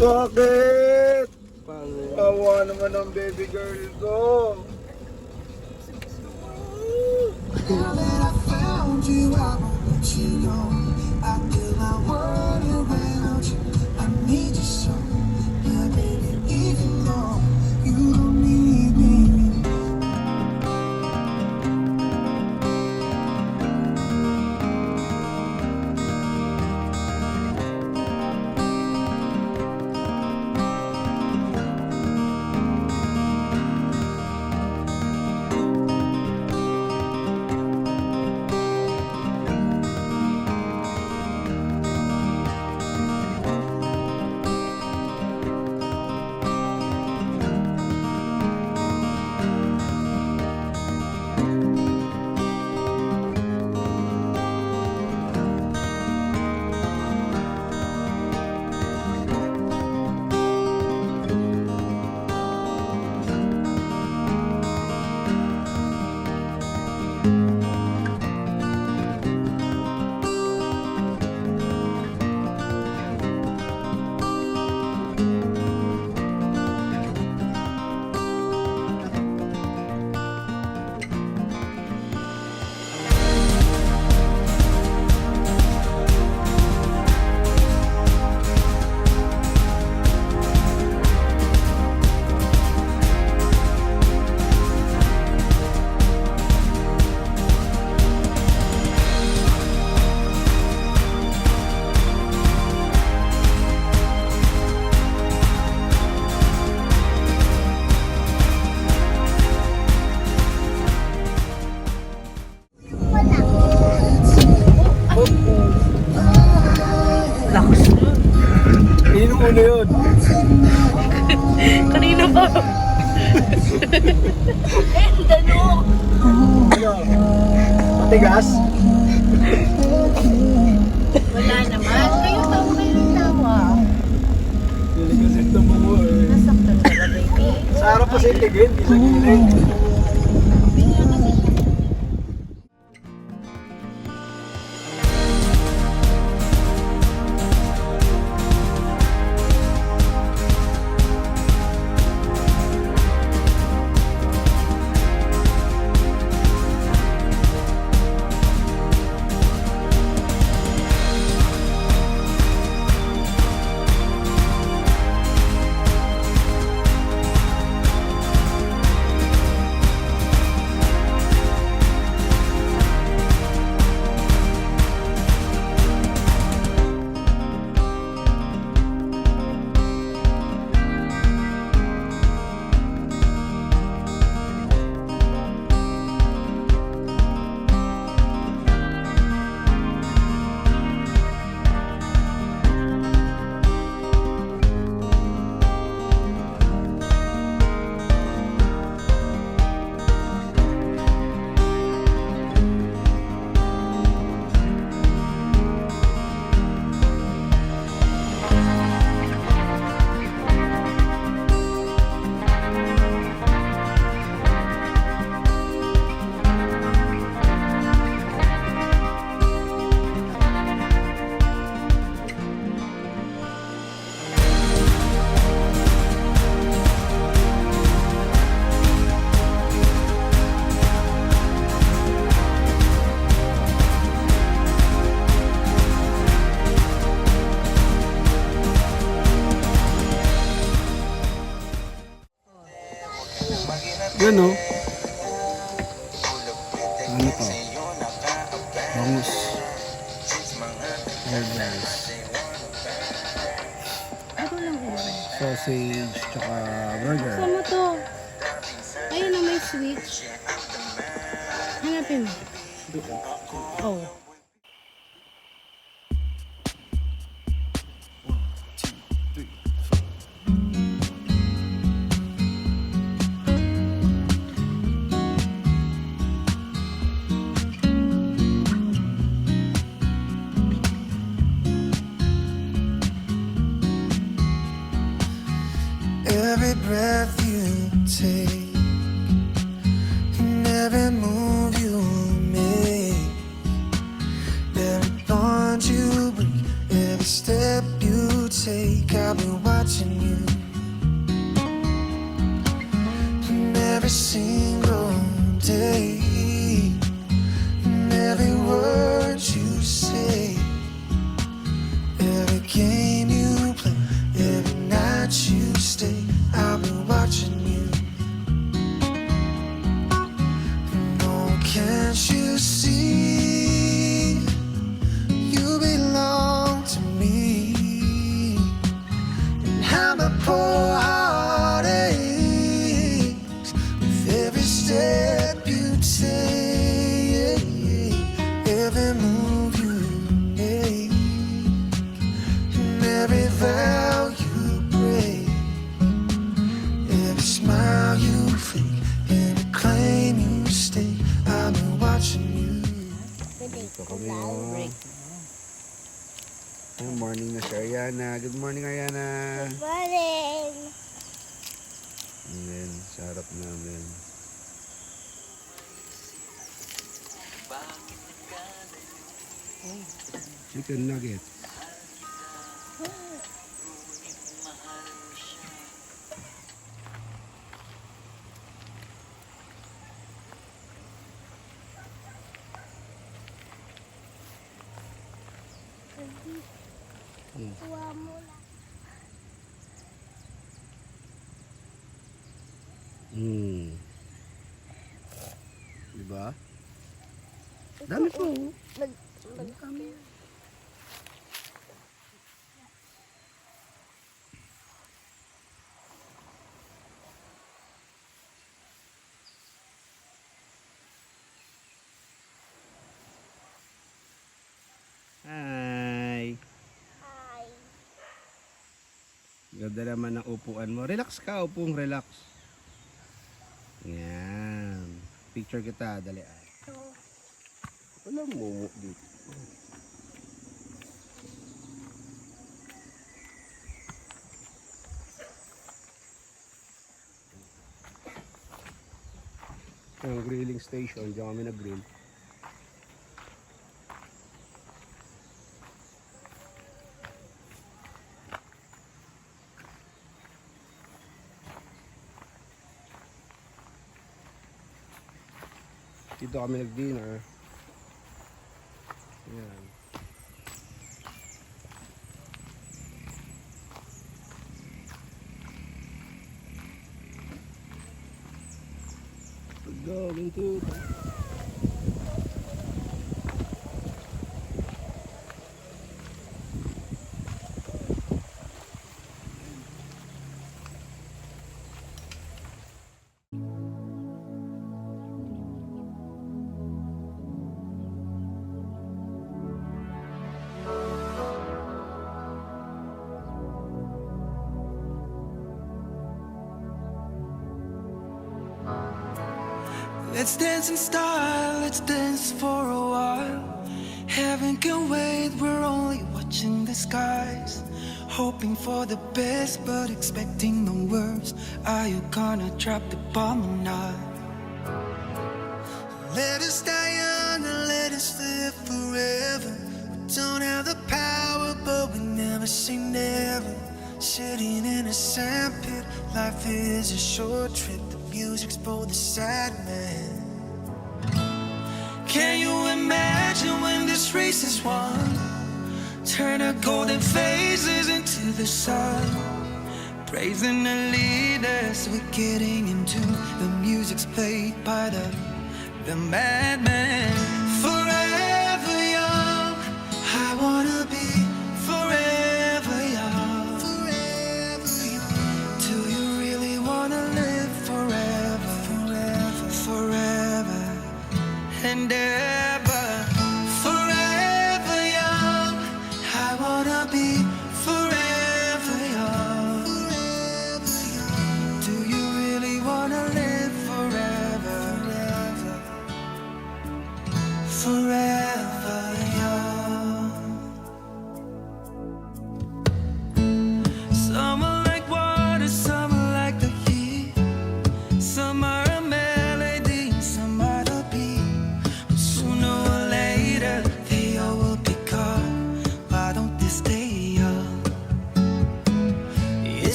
Bakit? Awa naman ang baby girl ko. Now that I found you, I won't let you go. I feel my world around you. I need you so, my baby. Even though you don't need me. Ano yun? Kanina pa. Dano. Matigas? Wala naman. Kayo tawa ng tawa. Hindi kasi ito mo eh. Nasaktan ka ba, baby? Sa harap pa sa iligin, di sa gilid. Yan o. Ano to? Bangus. Ayan guys. Sausage, tsaka burger. Saan mo to? Ayun na, may switch. Hanapin mo. Oh. Every breath you take and every move you make, every bond you break, every step you take. I've been watching you. And every single day, and every word you say, every game you play, every night you stay. I've been watching you. No, can't you see? You belong to me. And how my poor heart aches with every step you take, every move you make, and every vow you break, every smile you fake, every claim you stake. I've been watching you. Ito kami, oh. Good morning na si Ariana. Good morning, Ariana. Good morning. Ayan, sarap namin. Chicken nugget. Kuha mo na. Diba? Dami po. Kami. Hi. Hi. Ganda naman ang upuan mo. Relax ka, upong relax. Yan. Picture kita, dali ay. Wala mo dito. Ang grilling station, diyan kami nag-grill. Dito kami nag-dinner. Yan. Go, into. Let's dance in style, let's dance for a while. Heaven can wait, we're only watching the skies. Hoping for the best, but expecting the worst. Are you gonna drop the bomb or not? Let us die young and let us live forever. We don't have the power, but we never say never. Sitting in a sandpit, life is a short trip. The music's for the sad man. Can you imagine when this race is won? Turn our golden faces into the sun. Praising the leaders, we're getting into the music's played by the madman.